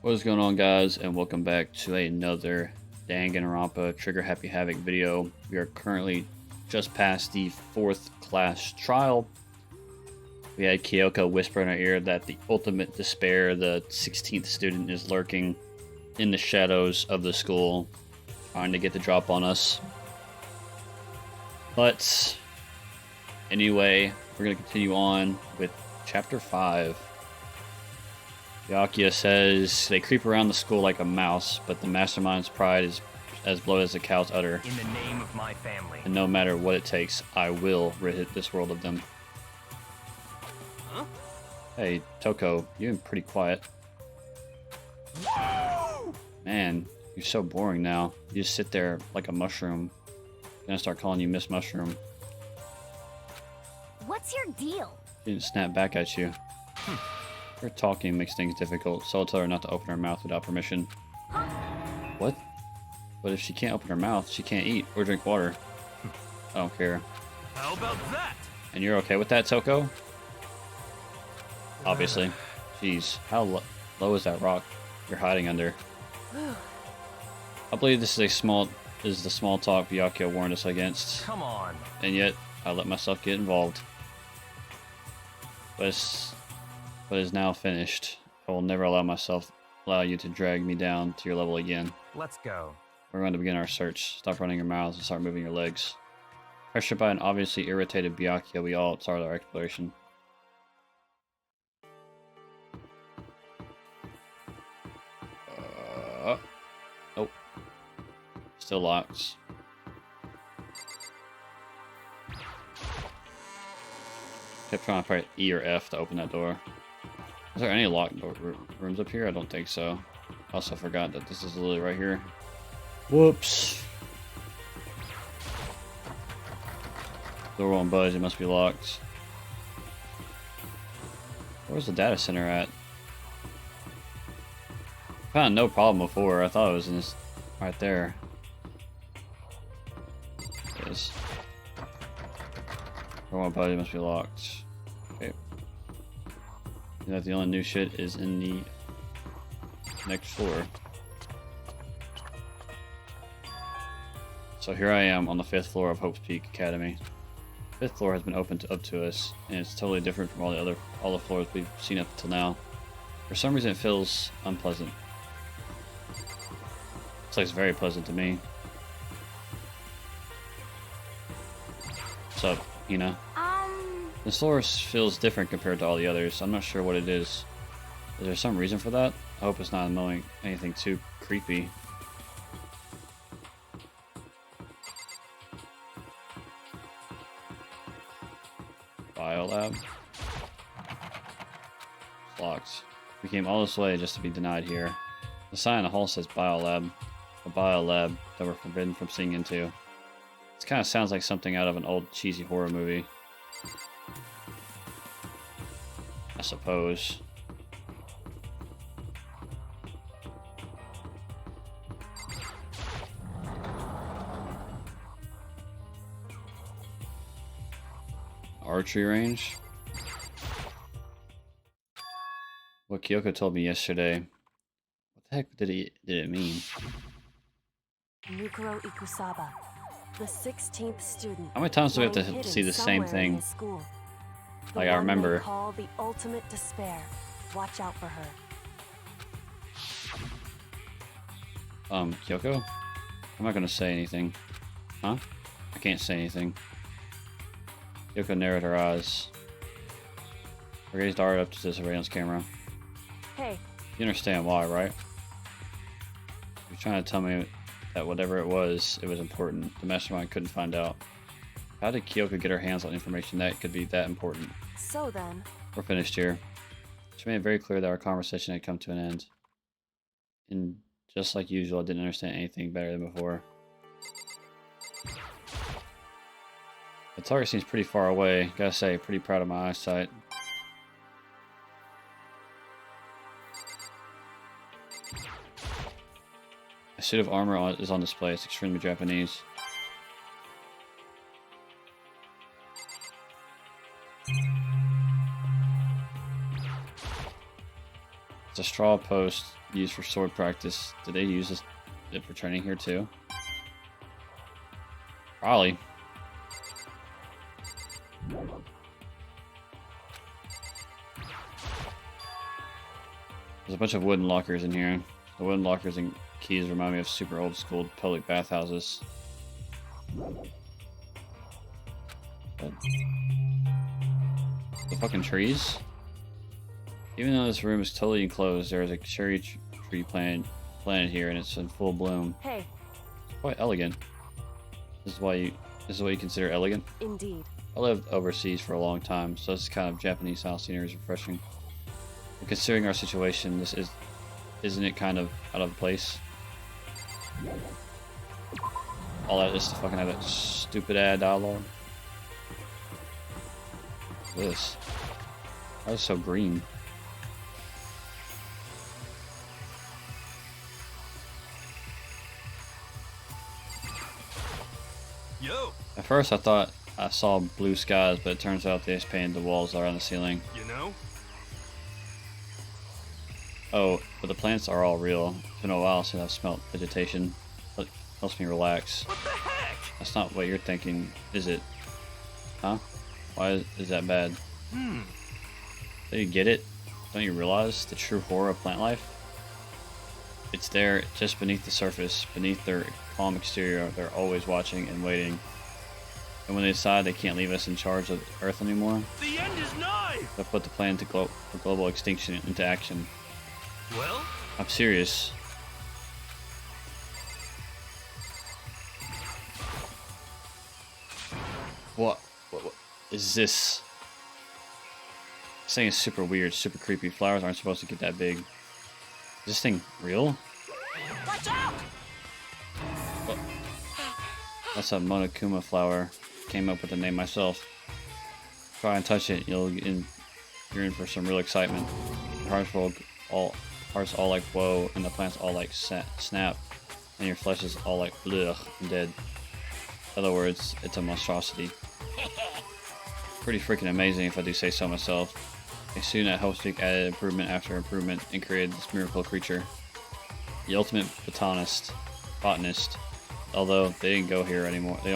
What is going on, guys, and welcome back to another Danganronpa Trigger Happy Havoc video. We are currently just past the 4th class trial. We had Kyoko whisper in our ear that the ultimate despair, the 16th student, is lurking in the shadows of the school, trying to get the drop on us. But anyway, we're going to continue on with Chapter 5. Byakuya says they creep around the school like a mouse, but the mastermind's pride is as low as the cow's udder. In the name of my family. And no matter what it takes, I will rid this world of them. Huh? Hey, Toko, you're pretty quiet. Man, you're so boring now. You just sit there like a mushroom. I'm gonna start calling you Miss Mushroom. What's your deal? She didn't snap back at you. Her talking makes things difficult, so I'll tell her not to open her mouth without permission. Huh? What? But if she can't open her mouth, she can't eat or drink water. I don't care. How about that? And you're okay with that, Toko? Obviously. Jeez, how low is that rock you're hiding under? I believe this is the small talk Byakuya warned us against. Come on. And yet, I let myself get involved. But it's now finished. I will never allow you to drag me down to your level again. Let's go. We're going to begin our search. Stop running your mouths and start moving your legs. Pressured by an obviously irritated Byakuya, we all start our exploration. Nope. Still locks. Kept trying to press E or F to open that door. Is there any locked rooms up here? I don't think so. Also forgot that this is literally right here. Whoops. Door won't budge, it must be locked. Where's the data center at? Found no problem before. I thought it was in this right there. It is. Door won't budge, it must be locked. Okay. That the only new shit is in the next floor. So here I am on the 5th floor of Hope's Peak Academy. 5th floor has been opened up to us, and it's totally different from all the floors we've seen up until now. For some reason, it feels unpleasant. It's like it's very pleasant to me. What's up, Hina? This floor feels different compared to all the others. I'm not sure what it is. Is there some reason for that? I hope it's not annoying anything too creepy. Biolab. It's locked. We came all this way just to be denied here. The sign on the hall says Biolab. A biolab that we're forbidden from seeing into. This kind of sounds like something out of an old cheesy horror movie. I suppose. Archery range? What Kyoko told me yesterday. What the heck did it mean? Mukuro Ikusaba, the 16th student. How many times do we have to see the same thing? Like I remember. Call the ultimate despair. Watch out for her. Kyoko? I'm not gonna say anything. Huh? I can't say anything. Kyoko narrowed her eyes. Her gaze darted up to the surveillance camera. Hey. You understand why, right? You're trying to tell me that whatever it was important. The mastermind couldn't find out. How did Kyoko get her hands on information that could be that important? So then... We're finished here. She made it very clear that our conversation had come to an end. And just like usual, I didn't understand anything better than before. The target seems pretty far away. Gotta say, pretty proud of my eyesight. A suit of armor is on display. It's extremely Japanese. It's a straw post used for sword practice. Did they use it for training here too? Probably. There's a bunch of wooden lockers in here. The wooden lockers and keys remind me of super old school public bathhouses. The fucking trees? Even though this room is totally enclosed, there is a cherry tree planted here, and it's in full bloom. Hey. It's quite elegant. This is what you consider elegant? Indeed. I lived overseas for a long time, so this kind of Japanese style scenery is refreshing. But considering our situation, isn't it kind of out of place? All that is to fucking have that stupid ad dialogue. What's this? Why is it so green? Yo, At first I thought I saw blue skies, but it turns out they just painted the walls around the ceiling. you know? Oh, but the plants are all real. It's been a while since I've smelt vegetation. It helps me relax. What the heck? That's not what you're thinking, is it? Huh? Why is that bad? Don't you get it? Don't you realize the true horror of plant life? It's there, just beneath the surface, beneath their calm exterior. They're always watching and waiting. And when they decide they can't leave us in charge of Earth anymore, The end is nigh! they'll put the plan for global extinction into action. Well, I'm serious. What is this? This thing is super weird, super creepy. Flowers aren't supposed to get that big. Is this thing real? Watch out! What? That's a Monokuma flower. Came up with the name myself. Try and touch it, you're in for some real excitement. Your heart's all like whoa, and the plants all like snap, and your flesh is all like blech and dead. In other words, it's a monstrosity. Pretty freaking amazing if I do say so myself. A student at Havoc added improvement after improvement and created this miracle creature. The ultimate botanist. Although they don't go here anymore. They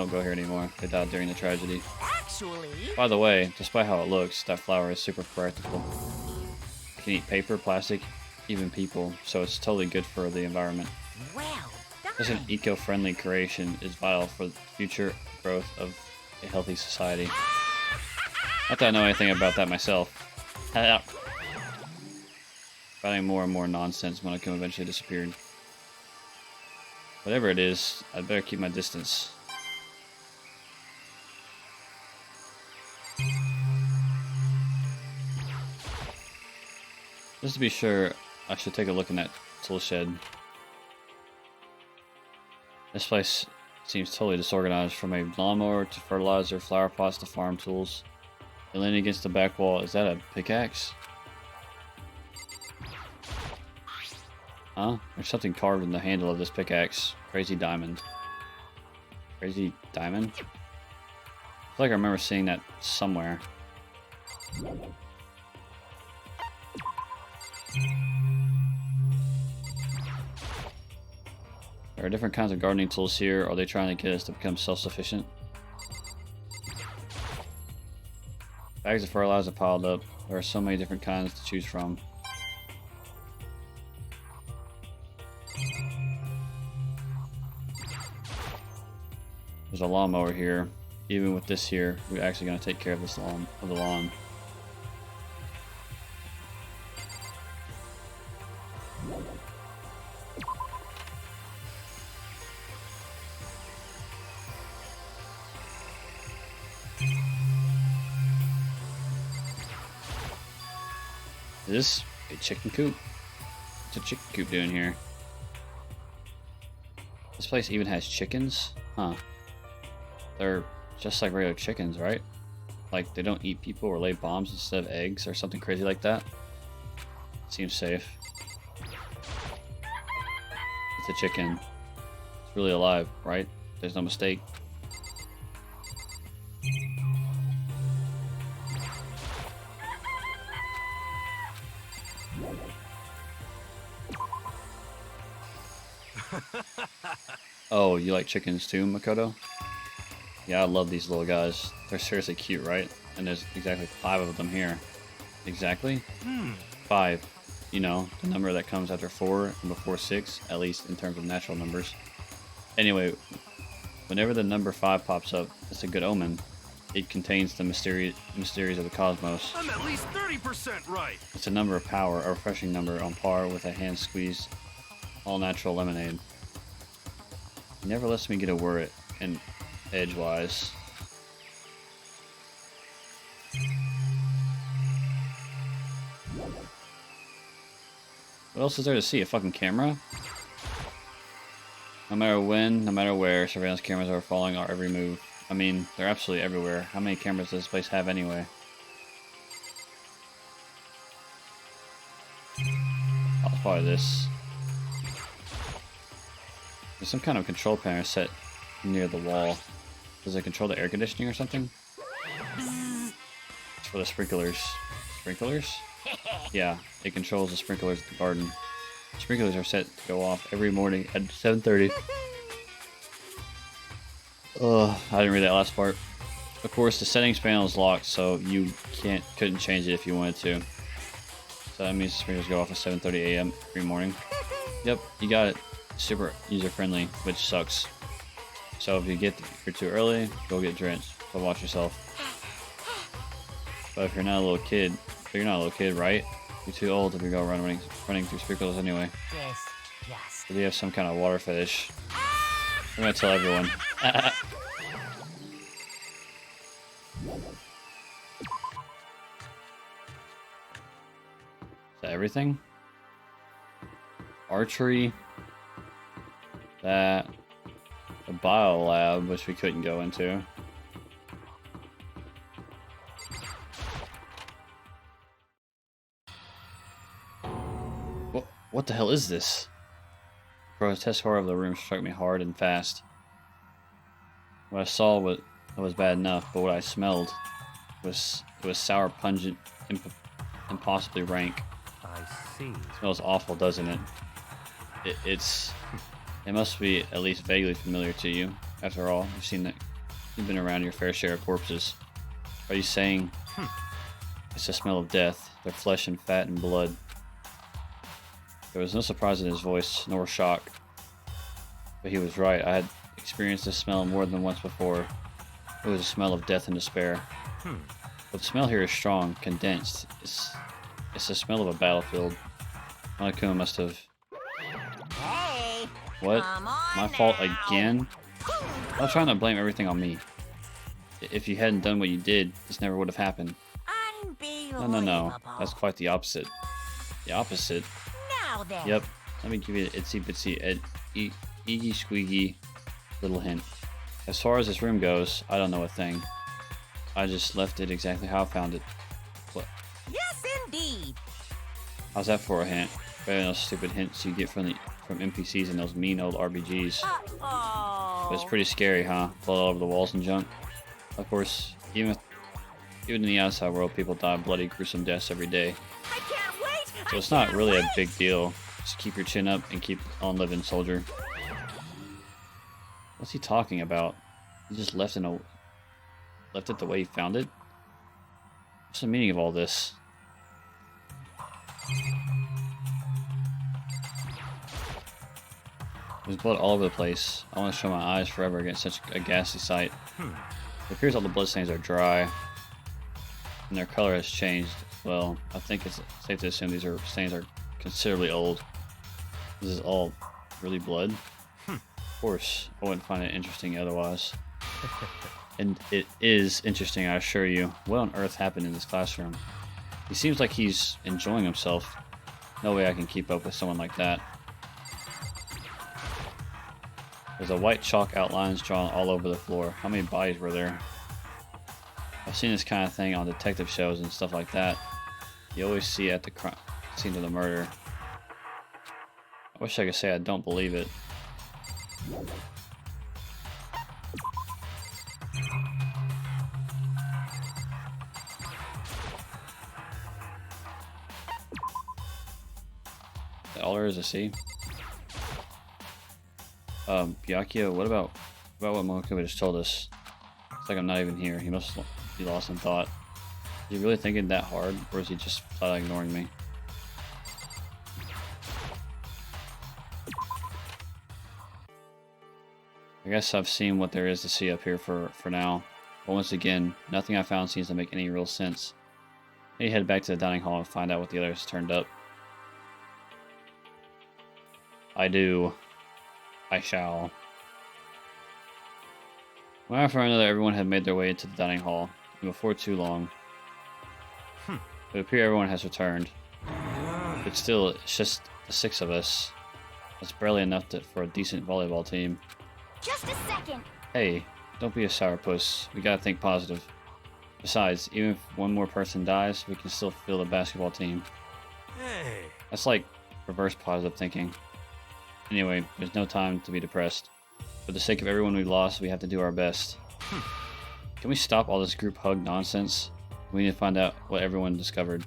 died during the tragedy. Actually... By the way, despite how it looks, that flower is super practical. It can eat paper, plastic, even people, so it's totally good for the environment. Well Such an done. eco-friendly creation is vital for the future growth of a healthy society. Not that I know anything about that myself. Finding more and more nonsense when Monokuma eventually disappeared. Whatever it is, I'd better keep my distance. Just to be sure, I should take a look in that tool shed. This place seems totally disorganized, from a lawnmower to fertilizer, flower pots to farm tools. And leaning against the back wall, is that a pickaxe? Huh? There's something carved in the handle of this pickaxe. Crazy diamond. Crazy diamond? I feel like I remember seeing that somewhere. There are different kinds of gardening tools here. Are they trying to get us to become self-sufficient? Bags of fertilizer piled up. There are so many different kinds to choose from. There's a lawnmower here. Even with this here, we're actually going to take care of this the lawn. Is this a chicken coop? What's a chicken coop doing here? This place even has chickens? Huh. They're just like regular chickens, right? Like they don't eat people or lay bombs instead of eggs or something crazy like that? Seems safe. It's a chicken. It's really alive, right? There's no mistake. Oh, you like chickens too, Makoto? Yeah, I love these little guys. They're seriously cute, right? And there's exactly 5 of them here. Exactly? 5. You know, the number that comes after 4 and before 6, at least in terms of natural numbers. Anyway, whenever the number 5 pops up, it's a good omen. It contains the mysteries of the cosmos. I'm at least 30% right. It's a number of power, a refreshing number on par with a hand-squeezed, all-natural lemonade. He never lets me get a word in edgewise. What else is there to see? A fucking camera? No matter when, no matter where, surveillance cameras are following our every move. I mean, they're absolutely everywhere. How many cameras does this place have anyway? Oh, it's probably this. There's some kind of control panel set near the wall. Does it control the air conditioning or something? It's for the sprinklers. Sprinklers? Yeah, it controls the sprinklers at the garden. Sprinklers are set to go off every morning at 7:30. Ugh, I didn't read that last part. Of course, the settings panel is locked, so you couldn't change it if you wanted to. So that means the sprinklers go off at 7:30 a.m. every morning. Yep, you got it. Super user-friendly, which sucks. So if you get here too early, go get drenched. So watch yourself. But if you're not a little kid, right? You're too old to be running through sprinklers anyway. Yes. So do you have some kind of water fetish? I'm gonna tell everyone. Is that everything? Archery. That. The bio lab, which we couldn't go into. What the hell is this? The grotesque horror of the room struck me hard and fast. What I saw was bad enough, but what I smelled was sour, pungent, impossibly rank. I see. It smells awful, doesn't it? It must be at least vaguely familiar to you. After all, you've been around your fair share of corpses. Are you saying it's the smell of death, their flesh and fat and blood? There was no surprise in his voice, nor shock. But he was right. I had experienced this smell more than once before. It was a smell of death and despair. But the smell here is strong, condensed. It's the smell of a battlefield. Monokuma must have... Hey! What? Come on My fault now. again? I'm not trying to blame everything on me. If you hadn't done what you did, this never would have happened. Unbelievable. No. That's quite the opposite. The opposite? Now then. Yep. Let me give you an itsy bitsy eegy squeaky little hint. As far as this room goes, I don't know a thing. I just left it exactly how I found it. What? Yes, indeed. How's that for a hint? Better than those stupid hints you get from NPCs in those mean old RPGs. Uh-oh. But it's pretty scary, huh? Blood all over the walls and junk. Of course, even in the outside world, people die bloody, gruesome deaths every day. I can't wait. So it's not really a big deal. Just keep your chin up and keep on living, soldier. What's he talking about? He just left it the way he found it? What's the meaning of all this? There's blood all over the place. I want to show my eyes forever against such a ghastly sight. It appears all the bloodstains are dry, and their color has changed. Well, I think it's safe to assume these stains are considerably old. This is all really blood? Of course, I wouldn't find it interesting otherwise. And it is interesting, I assure you. What on earth happened in this classroom? He seems like he's enjoying himself. No way I can keep up with someone like that. There's a white chalk outlines drawn all over the floor. How many bodies were there? I've seen this kind of thing on detective shows and stuff like that. You always see it at the scene of the murder. I wish I could say I don't believe it. All there is to see. Byakuya, what about what Mokuba just told us? It's like I'm not even here. He must be lost in thought. Is he really thinking that hard, or is he just flat out ignoring me? I guess I've seen what there is to see up here for now. But once again, nothing I found seems to make any real sense. Maybe head back to the dining hall and find out what the others turned up. I do. I shall. One after another, everyone had made their way into the dining hall, and before too long. It would appear everyone has returned. But still, it's just the 6 of us. That's barely enough for a decent volleyball team. Just a second. Hey, don't be a sourpuss. We gotta think positive. Besides, even if one more person dies, we can still field a basketball team. Hey. That's like reverse positive thinking. Anyway, there's no time to be depressed. For the sake of everyone we lost, we have to do our best. Can we stop all this group hug nonsense? We need to find out what everyone discovered.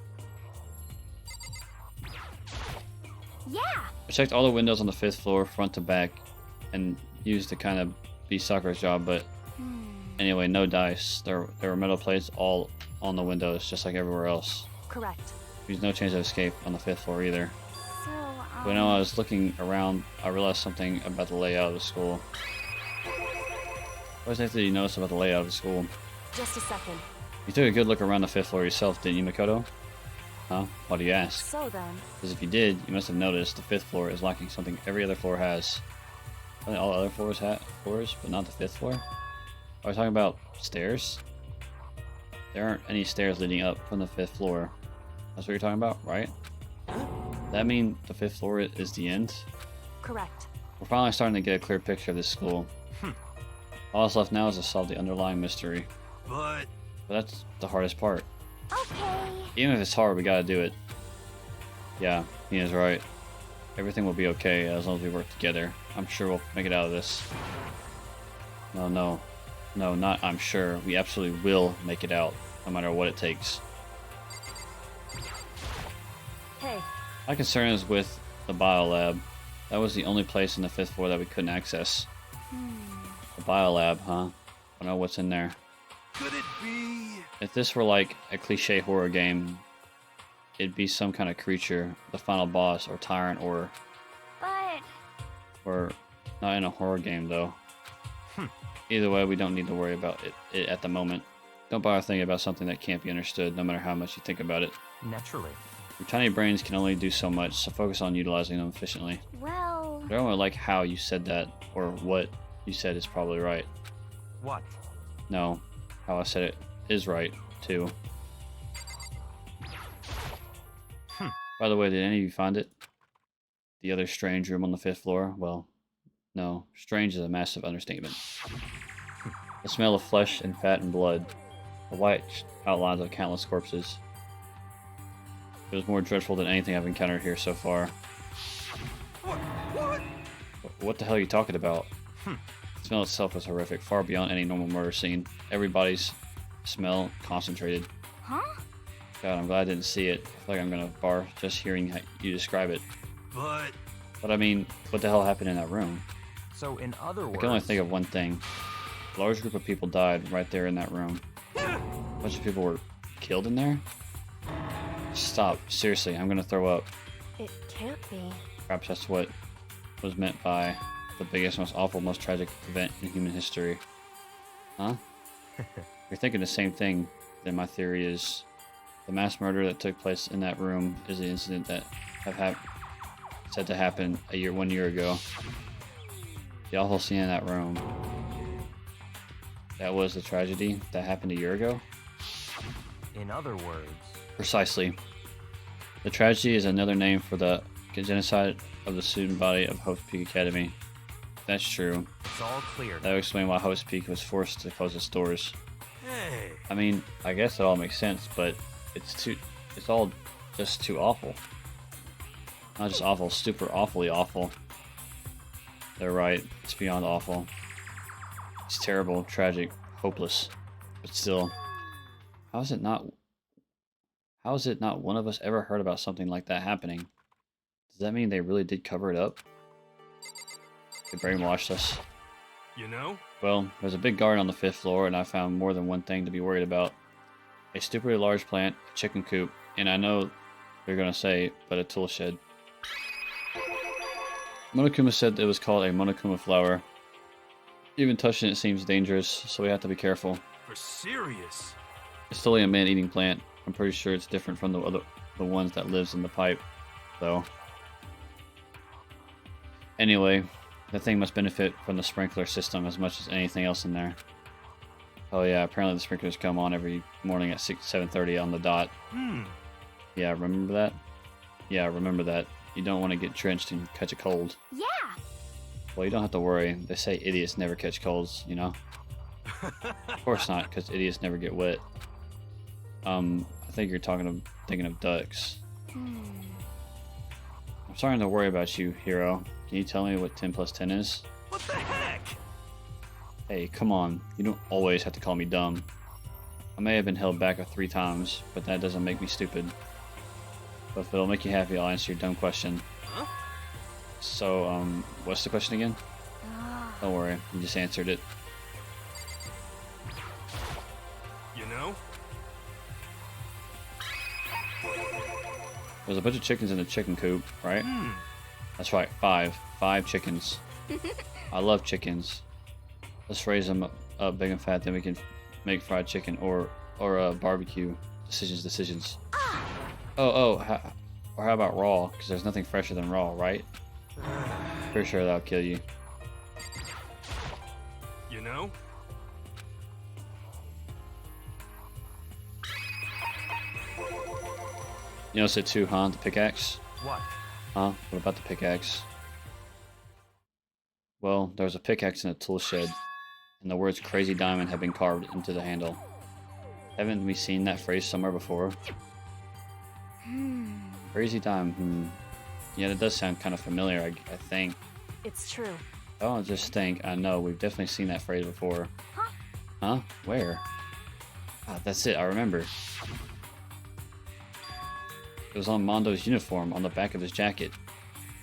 Yeah. I checked all the windows on the 5th floor, front to back, and used to kind of be Sakura's job, but anyway, no dice. There were metal plates all on the windows, just like everywhere else. Correct. There's no chance of escape on the 5th floor either. So, But when I was looking around, I realized something about the layout of the school. What did you notice about the layout of the school? Just a second. You took a good look around the 5th floor yourself, didn't you, Makoto? Huh? Why do you ask? So then, Because if you did, you must have noticed the 5th floor is lacking something every other floor has. I think all other floors have floors, but not the 5th floor? Are we talking about stairs? There aren't any stairs leading up from the 5th floor. That's what you're talking about, right? Does that mean the 5th floor is the end? correct. We're finally starting to get a clear picture of this school. All that's left now is to solve the underlying mystery. But that's the hardest part. okay. Even if it's hard, we gotta do it. Yeah, he is right. Everything will be okay as long as we work together. I'm sure we'll make it out of this. No, not I'm sure. We absolutely will make it out, no matter what it takes. Hey, My concern is with the biolab. That was the only place in the 5th floor that we couldn't access. The biolab, huh? I don't know what's in there. could it be? If this were like a cliche horror game, it'd be some kind of creature, the final boss, or tyrant, or But not in a horror game though. Either way, we don't need to worry about it at the moment. Don't bother thinking about something that can't be understood, no matter how much you think about it. Naturally. Your tiny brains can only do so much, so focus on utilizing them efficiently. well, I don't really like how you said that, or what you said is probably right. What? No, how I said it is right, too. By the way, did any of you find it? The other strange room on the 5th floor? Well, no. Strange is a massive understatement. The smell of flesh and fat and blood. The white outlines of countless corpses. It was more dreadful than anything I've encountered here so far. What the hell are you talking about? The smell itself was horrific, far beyond any normal murder scene. Everybody's smell concentrated. huh? God, I'm glad I didn't see it. I feel like I'm gonna barf just hearing you describe it. But I mean, what the hell happened in that room? So in other I words, can only think of one thing. A large group of people died right there in that room. A bunch of people were killed in there? Stop. Seriously, I'm gonna throw up. it can't be. Perhaps that's what was meant by the biggest, most awful, most tragic event in human history. Huh? You're thinking the same thing, then my theory is the mass murder that took place in that room is the incident that said to happen 1 year ago. The awful scene in that room. That was the tragedy that happened a year ago? in other words, Precisely. The tragedy is another name for the genocide of the student body of Hope's Peak Academy. If that's true, it's all clear. that would explain why Hope's Peak was forced to close its doors. hey, I mean, I guess it all makes sense, but it's all just too awful. Not just awful, super awfully awful. They're right, it's beyond awful. It's terrible, tragic, hopeless. But still, how is it not one of us ever heard about something like that happening? Does that mean they really did cover it up? They brainwashed us. You know? Well, there's a big garden on the 5th floor, and I found more than one thing to be worried about. A stupidly large plant, a chicken coop, and I know you're gonna say, but a tool shed. Monokuma said it was called a Monokuma flower. Even touching it seems dangerous, so we have to be careful. For serious? It's totally a man-eating plant. I'm pretty sure it's different from the ones that lives in the pipe, though. Anyway, the thing must benefit from the sprinkler system as much as anything else in there. Oh yeah, apparently the sprinklers come on every morning at 7:30 on the dot. Yeah, remember that? Yeah, remember that. You don't want to get drenched and catch a cold. Yeah. Well, you don't have to worry. They say idiots never catch colds, you know? Of course not, because idiots never get wet. I think you're thinking of ducks. I'm starting to worry about you, Hero. Can you tell me what 10 plus 10 is? What the heck? Hey, come on. You don't always have to call me dumb. I may have been held back 3 times, but that doesn't make me stupid. But if it'll make you happy, I'll answer your dumb question. Huh? So, what's the question again? Don't worry, you just answered it. You know? There's a bunch of chickens in the chicken coop, right? That's right, 5. 5 chickens. I love chickens. Let's raise them up big and fat, then we can make fried chicken or barbecue. Decisions. Or how about raw? Because there's nothing fresher than raw, right? Pretty sure that'll kill you. You know? You notice it too, huh? The pickaxe? What? Huh? What about the pickaxe? Well, there was a pickaxe in a tool shed, and the words Crazy Diamond have been carved into the handle. Haven't we seen that phrase somewhere before? Crazy Diamond, Yeah, that does sound kind of familiar, I think. It's true. I don't just think, I know, we've definitely seen that phrase before. Huh? Where? Ah, that's it, I remember. It was on Mondo's uniform on the back of his jacket.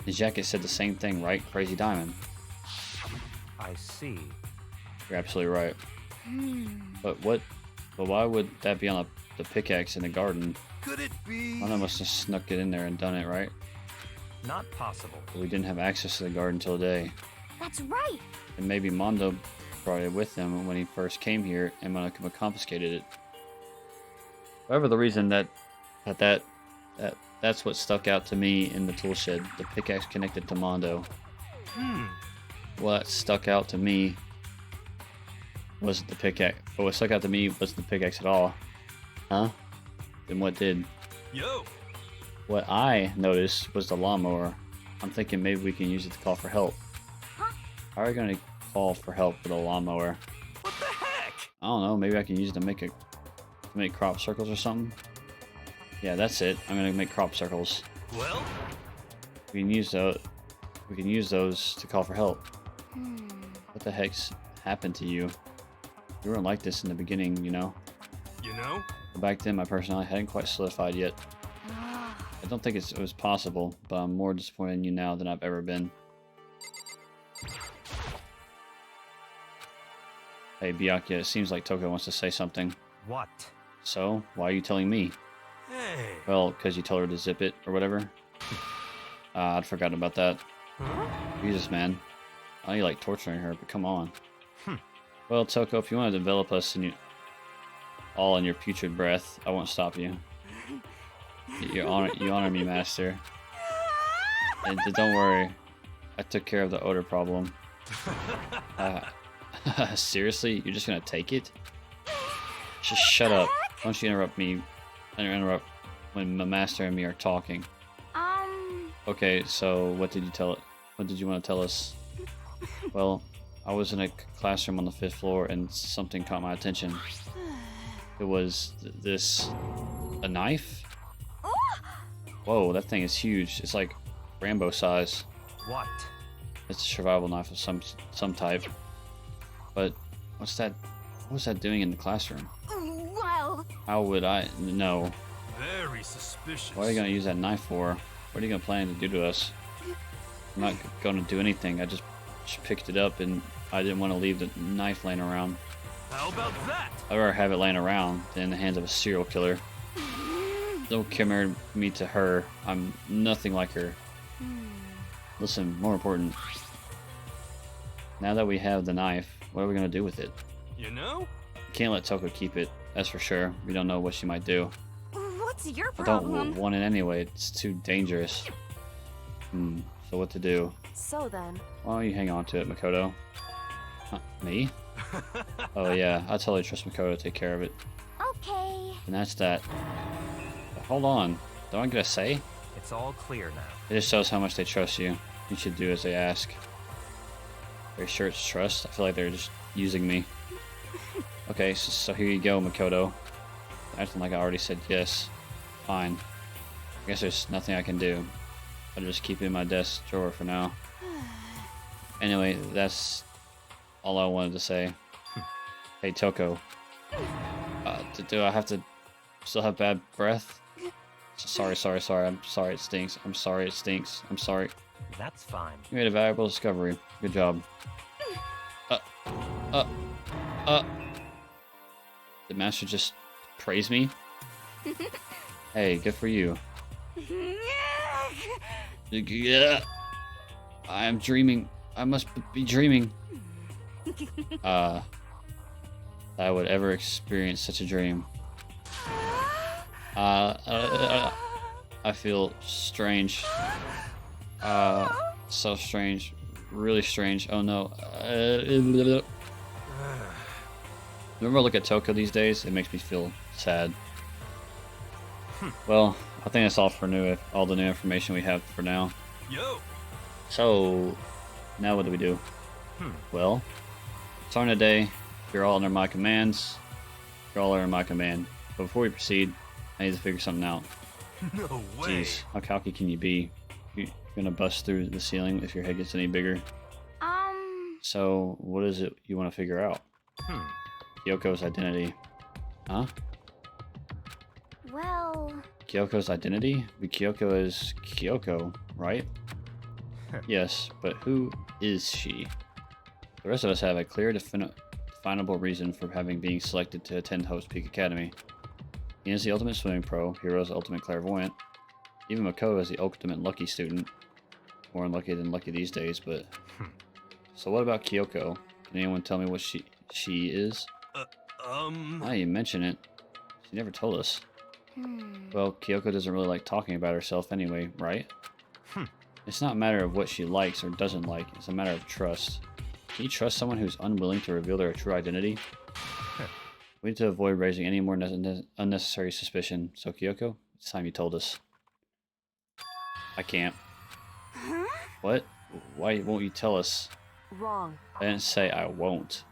His jacket said the same thing, right? Crazy Diamond. I see. You're absolutely right. But why would that be on the pickaxe in the garden? Could it be? Mondo must have snuck it in there and done it, right? Not possible. But we didn't have access to the garden till today. That's right. And maybe Mondo brought it with him when he first came here and Monokuma confiscated it. Whatever the reason that's what stuck out to me in the tool shed. The pickaxe connected to Mondo. What stuck out to me wasn't the pickaxe. But what stuck out to me wasn't the pickaxe at all. Huh? Then what did? Yo! What I noticed was the lawnmower. I'm thinking maybe we can use it to call for help. How are we going to call for help with a lawnmower? What the heck? I don't know. Maybe I can use it to make crop circles or something. Yeah, that's it. I'm gonna make crop circles. Well? We can use those. We can use those to call for help. What the heck's happened to you? You weren't like this in the beginning, you know. You know? But back then, my personality hadn't quite solidified yet. I don't think it was possible, but I'm more disappointed in you now than I've ever been. Hey, Byakuya, it seems like Toko wants to say something. What? So, why are you telling me? Hey. Well, because you told her to zip it, or whatever. I'd forgotten about that. Jesus, man. I know you like torturing her, but come on. Well, Toko, if you want to develop us all in your putrid breath, I won't stop you. You honor me, Master. And don't worry, I took care of the odor problem. Seriously? You're just gonna take it? Just shut up. Why don't you interrupt me? Interrupt when my master and me are talking. Okay, so what did you want to tell us? Well, I was in a classroom on the 5th floor and something caught my attention. It was a knife? Whoa, that thing is huge. It's like Rambo size. What? It's a survival knife of some type. But what was that doing in the classroom? Well, How would I know? Very suspicious. What are you gonna use that knife for? What are you gonna plan to do to us? I'm not gonna do anything. I just She picked it up, and I didn't want to leave the knife laying around. How about that? I'd rather have it laying around than in the hands of a serial killer. Don't compare me to her. I'm nothing like her. Listen, more important. Now that we have the knife, what are we gonna do with it? You know? We can't let Toko keep it, that's for sure. We don't know what she might do. What's your I don't problem? want it anyway. It's too dangerous. So what to do? So then, Why don't you hang on to it, Makoto? Huh, me? Oh yeah, I totally trust Makoto to take care of it. Okay. And that's that. But hold on. Don't I get a say? It's all clear now. It just shows how much they trust you. You should do as they ask. Are you sure it's trust? I feel like they're just using me. Okay, so here you go, Makoto. Acting like I already said yes. Fine. I guess there's nothing I can do. I'll just keep it in my desk drawer for now. Anyway, that's all I wanted to say. Hey, Toko. Do I have to still have bad breath? Sorry. I'm sorry it stinks. I'm sorry it stinks. I'm sorry. That's fine. You made a valuable discovery. Good job. Did Master just praise me? Hey, good for you. Yeah. I am dreaming. I must be dreaming. I would ever experience such a dream. I feel strange. So strange. Really strange. Oh no. Whenever I look at Toko these days, it makes me feel sad. Well, I think that's all for all the new information we have for now. Yo. So, now what do we do? Well, starting today, you're all under my commands. You're all under my command. But before we proceed, I need to figure something out. No way. Jeez, how cocky can you be? You're gonna bust through the ceiling if your head gets any bigger. So, what is it you want to figure out? Kyoko's identity. Huh? Well, Kyoko's identity? But Kyoko is Kyoko, right? Yes, but who is she? The rest of us have a clear, definable reason for being selected to attend Hope's Peak Academy. He is the ultimate swimming pro, Hero's ultimate clairvoyant. Even Makoto is the ultimate lucky student. More unlucky than lucky these days, but... So what about Kyoko? Can anyone tell me what she is? Now you mention it. She never told us. Well, Kyoko doesn't really like talking about herself anyway, right? It's not a matter of what she likes or doesn't like, it's a matter of trust. Can you trust someone who's unwilling to reveal their true identity? We need to avoid raising any more unnecessary suspicion, so Kyoko, it's time you told us. I can't. What? Why won't you tell us? wrong. I didn't say I won't.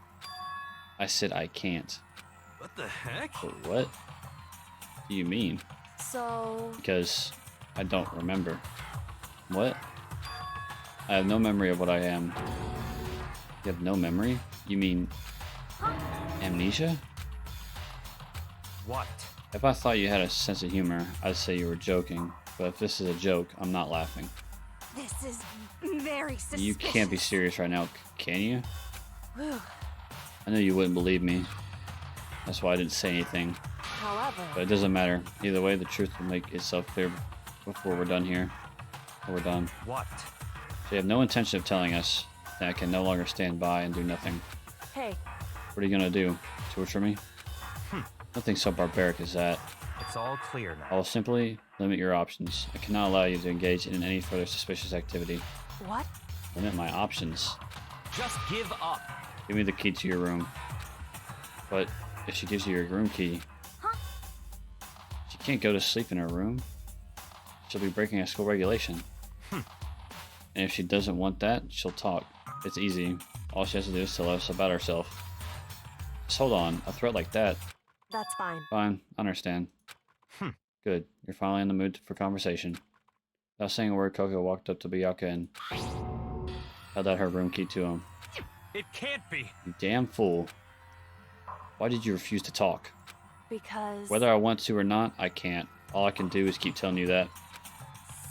I said I can't. What the heck? But what do you mean? So, Because I don't remember. What? I have no memory of what I am. You have no memory? You mean amnesia? What? If I thought you had a sense of humor, I'd say you were joking. But if this is a joke, I'm not laughing. this is very suspicious. You can't be serious right now, can you? whew. I knew you wouldn't believe me. That's why I didn't say anything. However, But it doesn't matter. Either way, the truth will make itself clear before we're done here. Or we're done. What? So you have no intention of telling us that I can no longer stand by and do nothing. hey, What are you gonna do? Torture me? Nothing so barbaric as that. It's all clear I now. will simply limit your options. I cannot allow you to engage in any further suspicious activity. what? Limit my options. Just give up. Give me the key to your room. But if she gives you your room key, she can't go to sleep in her room. She'll be breaking a school regulation. And if she doesn't want that, she'll talk. It's easy. All she has to do is tell us about herself. Just hold on. A threat like that. That's fine. Fine. I understand. Good. You're finally in the mood for conversation. Without saying a word, Coco walked up to Biyaka and held out her room key to him. It can't be. You damn fool. Why did you refuse to talk? Because... Whether I want to or not, I can't. All I can do is keep telling you that.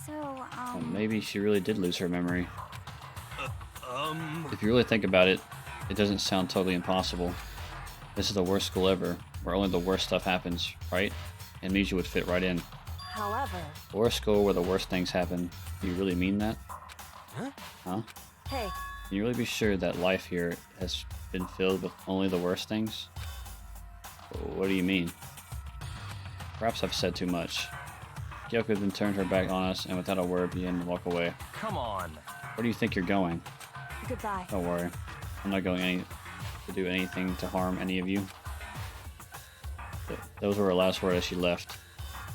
So, Well, maybe she really did lose her memory. If you really think about it, it doesn't sound totally impossible. This is the worst school ever, where only the worst stuff happens, right? It means you would fit right in. However... The worst school where the worst things happen. Do you really mean that? Huh? Hey, Can you really be sure that life here has been filled with only the worst things? What do you mean? Perhaps I've said too much. Kyoko then turned her back on us and without a word began to walk away. Come on. Where do you think you're going? goodbye. Don't worry. I'm not going to do anything to harm any of you. Those were her last words as she left.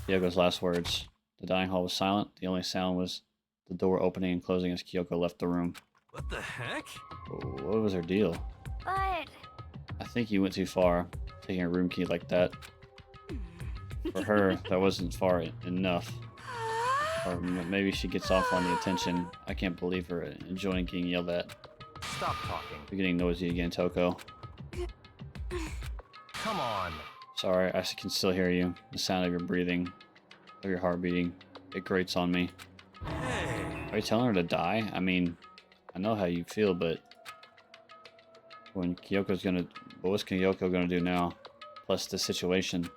Kyoko's last words. The dining hall was silent. The only sound was the door opening and closing as Kyoko left the room. What the heck? What was her deal? But I think you went too far, taking a room key like that. For her, that wasn't far enough. Or maybe she gets off on the attention. I can't believe her enjoying getting yelled at. Stop talking. You're getting noisy again, Toko. Come on. Sorry, I can still hear you. The sound of your breathing, of your heart beating. It grates on me. Hey. Are you telling her to die? I mean, I know how you feel, but when what's Kyoko gonna do now? Plus the situation,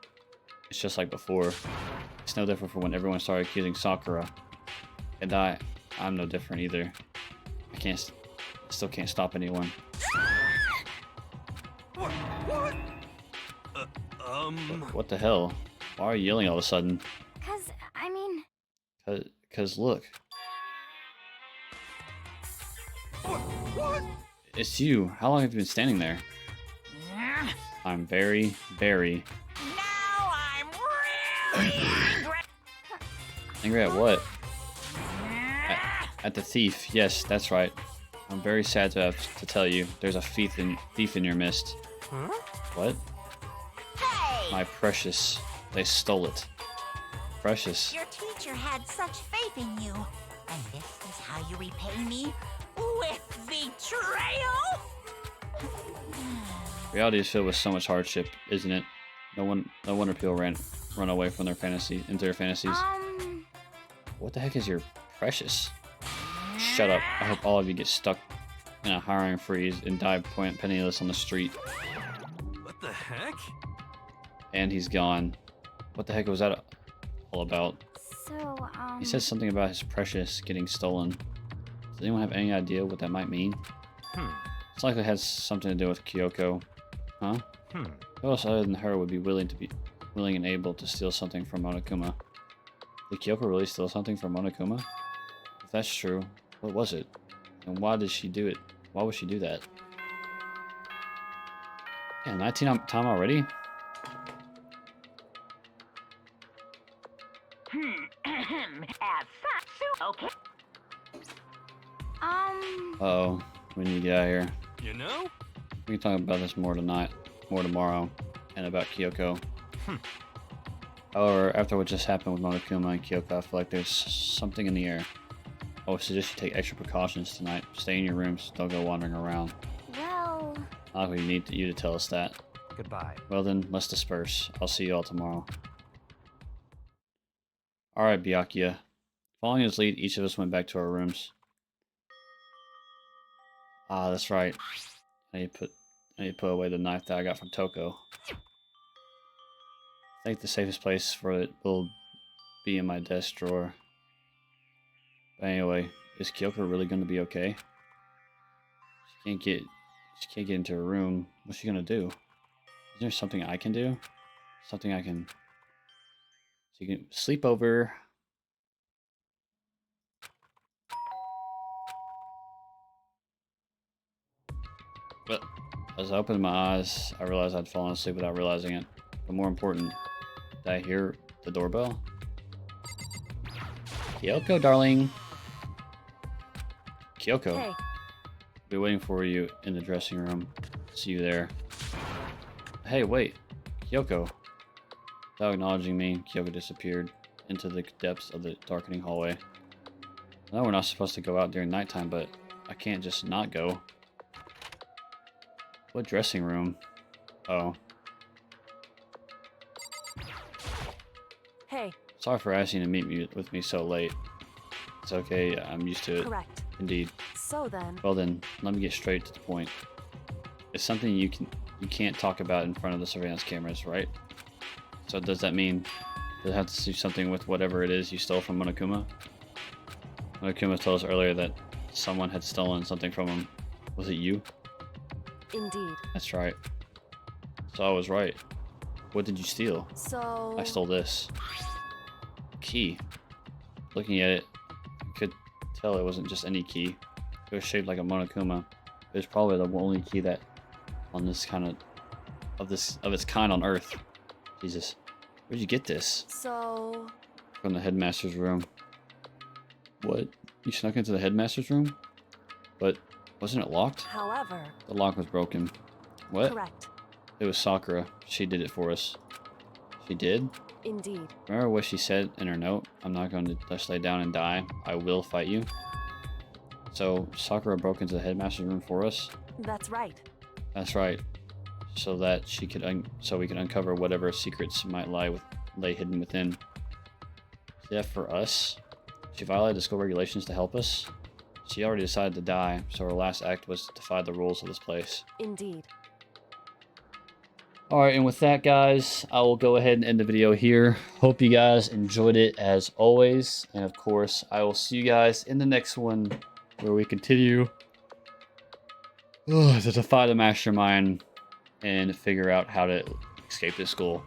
it's just like before. It's no different from when everyone started accusing Sakura. And I'm no different either. I still can't stop anyone. What? What the hell? Why are you yelling all of a sudden? I mean... Cause look. What? It's you. How long have you been standing there? I'm very, very... Now I'm really angry. Angry at what? At the thief. Yes, that's right. I'm very sad to have to tell you. There's a thief in your midst. Huh? What? Hey! My precious. They stole it. Precious. Your teacher had such faith in you. And this is how you repay me? With betrayal? Reality is filled with so much hardship, isn't it? No wonder people run away from their into their fantasies. What the heck is your precious? Shut up. I hope all of you get stuck in a hiring freeze and die penniless on the street. What the heck? And he's gone. What the heck was that all about? So, He said something about his precious getting stolen. Does anyone have any idea what that might mean? It's likely it has something to do with Kyoko. Huh? Who else other than her would be willing and able to steal something from Monokuma? Did Kyoko really steal something from Monokuma? If that's true, what was it? And why did she do it? Why would she do that? Yeah, 19 time already? okay. Uh-oh, we need to get out of here. You know? We can talk about this more tomorrow, and about Kyoko. However, after what just happened with Monokuma and Kyoko, I feel like there's something in the air. I would suggest you take extra precautions tonight. Stay in your rooms, don't go wandering around. Well... I think we need you to tell us that. Goodbye. Well then, let's disperse. I'll see you all tomorrow. Alright, Byakuya. Following his lead, each of us went back to our rooms. Ah, that's right. I need to put away the knife that I got from Toko. I think the safest place for it will be in my desk drawer. But anyway, is Kyoko really going to be okay? She can't get into her room. What's she going to do? Is there something I can do? Something I can... So you can sleep over. But as I opened my eyes, I realized I'd fallen asleep without realizing it. But more important, did I hear the doorbell? Kyoko, darling. Kyoko. Hey. I'll be waiting for you in the dressing room. See you there. Hey, wait. Kyoko. Without acknowledging me, Kyoko disappeared into the depths of the darkening hallway. I know we're not supposed to go out during nighttime, but I can't just not go. What dressing room? Oh. Hey. Sorry for asking you to meet with me so late. It's okay, I'm used to it. Correct. Indeed. So then, Well then, let me get straight to the point. It's something you can't talk about in front of the surveillance cameras, right? So does that mean does it have to do something with whatever it is you stole from Monokuma? Monokuma told us earlier that someone had stolen something from him. Was it you? indeed. That's right. So I was right. What did you steal? So... I stole this. Key. Looking at it, I could tell it wasn't just any key. It was shaped like a Monokuma. It was probably the only key that on this kind of its kind on Earth. Jesus. Where'd you get this? So... From the headmaster's room. What? You snuck into the headmaster's room? But wasn't it locked? However... The lock was broken. What? Correct. It was Sakura. She did it for us. She did? Indeed. Remember what she said in her note? I'm not going to just lay down and die. I will fight you. So Sakura broke into the headmaster's room for us? That's right. That's right. So that she could so we could uncover whatever secrets might lay hidden within. Is that for us? She violated the school regulations to help us? She already decided to die, so her last act was to defy the rules of this place. Indeed. Alright, and with that, guys, I will go ahead and end the video here. Hope you guys enjoyed it as always. And of course, I will see you guys in the next one where we continue to defy the mastermind and figure out how to escape this school.